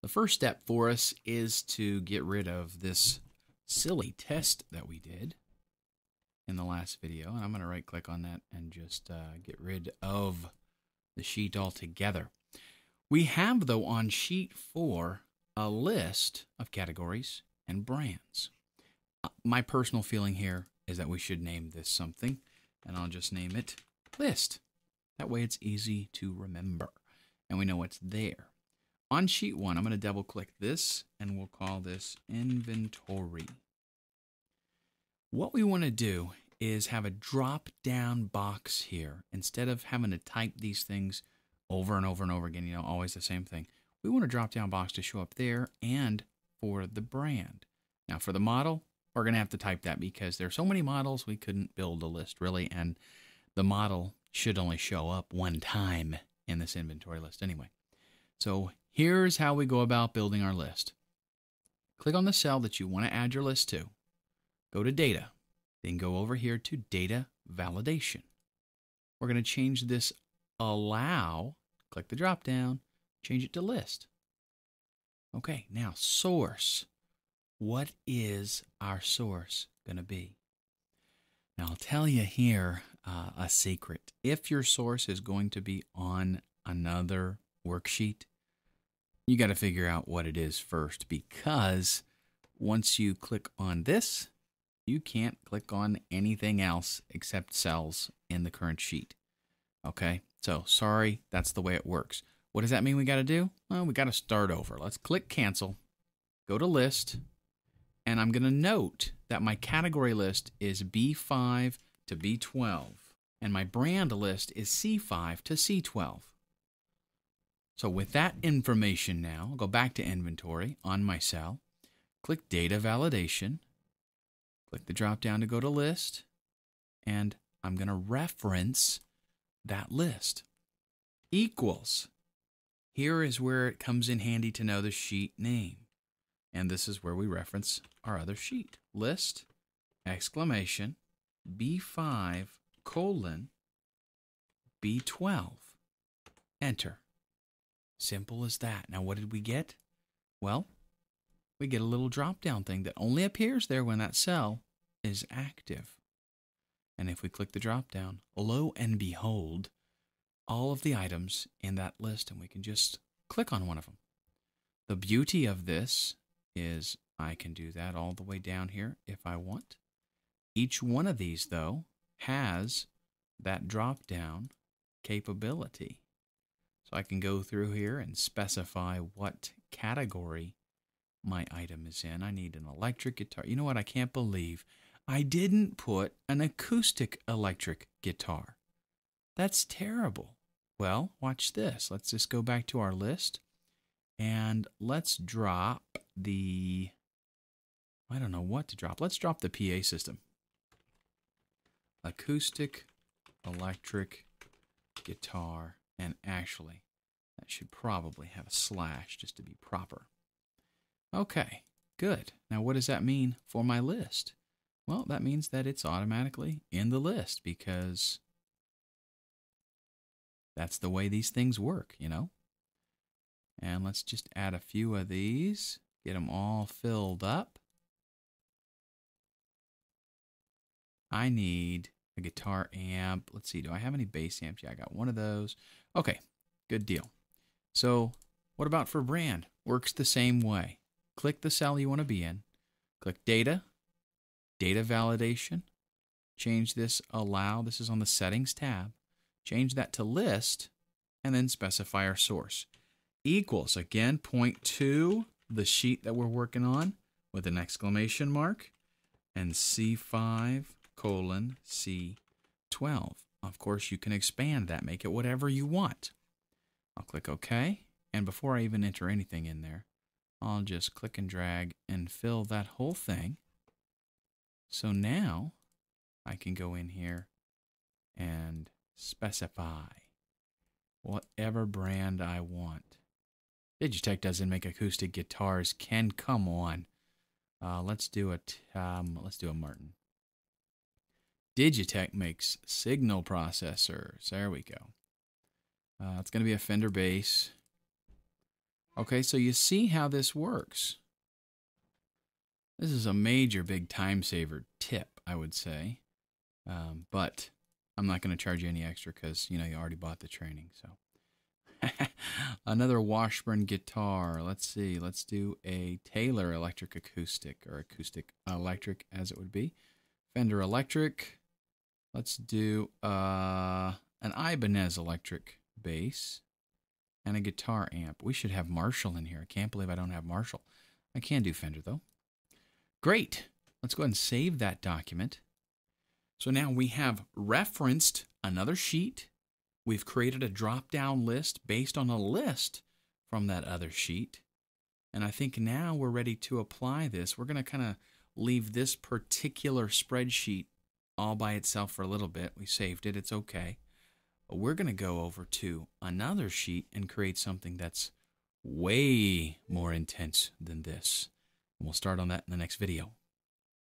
The first step for us is to get rid of this silly test that we did in the last video. And I'm going to right click on that and just get rid of the sheet altogether. We have, though, on sheet 4 a list of categories and brands. My personal feeling here is that we should name this something, and I'll just name it list. That way it's easy to remember and we know it's there. On sheet 1, I'm going to double click this and we'll call this inventory. What we want to do is have a drop down box here. Instead of having to type these things over and over and over again, always the same thing. We want a drop down box to show up there and for the brand. Now for the model, we're going to have to type that because there are so many models we couldn't build a list really, and the model should only show up one time in this inventory list anyway. So here's how we go about building our list. Click on the cell that you want to add your list to. Go to Data. Then go over here to Data Validation. We're going to change this Allow. Click the drop down. Change it to List. Okay, now Source. What is our source going to be? Now I'll tell you here a secret. If your source is going to be on another worksheet, you got to figure out what it is first, because once you click on this, you can't click on anything else except cells in the current sheet. Okay, so sorry, that's the way it works. What does that mean we got to do? Well, we got to start over. Let's click Cancel, go to List, and I'm going to note that my category list is B5 to B12, and my brand list is C5 to C12. So with that information now, I'll go back to Inventory on my cell, click Data Validation, click the drop down to go to List, and I'm going to reference that list. Equals. Here is where it comes in handy to know the sheet name. And this is where we reference our other sheet. List, exclamation, B5, colon, B12. Enter. Simple as that. Now what did we get? Well, we get a little drop-down thing that only appears there when that cell is active. And if we click the drop-down, lo and behold, all of the items in that list, and we can just click on one of them. The beauty of this is I can do that all the way down here if I want. Each one of these, though, has that drop-down capability. So I can go through here and specify what category my item is in. I need an electric guitar. You know what? I can't believe I didn't put an acoustic electric guitar. That's terrible. Well, watch this. Let's just go back to our list and let's drop the, I don't know what to drop. Let's drop the PA system. Acoustic electric guitar. And actually, that should probably have a slash just to be proper. Okay, good. Now what does that mean for my list? Well, that means that it's automatically in the list because that's the way these things work, And let's just add a few of these, get them all filled up. I need a guitar amp. Let's see, do I have any bass amps? Yeah, I got one of those. Okay, good deal. So what about for brand? Works the same way. Click the cell you want to be in. Click Data, Data Validation. Change this Allow. This is on the Settings tab. Change that to List, and then specify our source. Equals, again, point to the sheet that we're working on with an exclamation mark, and C5, colon, C12. Of course, you can expand that, make it whatever you want. I'll click OK, and before I even enter anything in there, I'll just click and drag and fill that whole thing. So now I can go in here and specify whatever brand I want. Digitech doesn't make acoustic guitars. Ken, come on. Let's do a Martin. Digitech makes signal processors. There we go. It's going to be a Fender bass. Okay, so you see how this works. This is a major big time saver tip, I would say. But I'm not going to charge you any extra because, you know, you already bought the training. So another Washburn guitar. Let's see. Let's do a Taylor electric acoustic, or acoustic electric as it would be. Fender electric. Let's do an Ibanez electric bass and a guitar amp. We should have Marshall in here. I can't believe I don't have Marshall. I can do Fender though. Great. Let's go ahead and save that document. So now we have referenced another sheet. We've created a drop-down list based on a list from that other sheet. And I think now we're ready to apply this. We're going to kind of leave this particular spreadsheet all by itself for a little bit. We saved it. It's okay. But we're going to go over to another sheet and create something that's way more intense than this. And we'll start on that in the next video.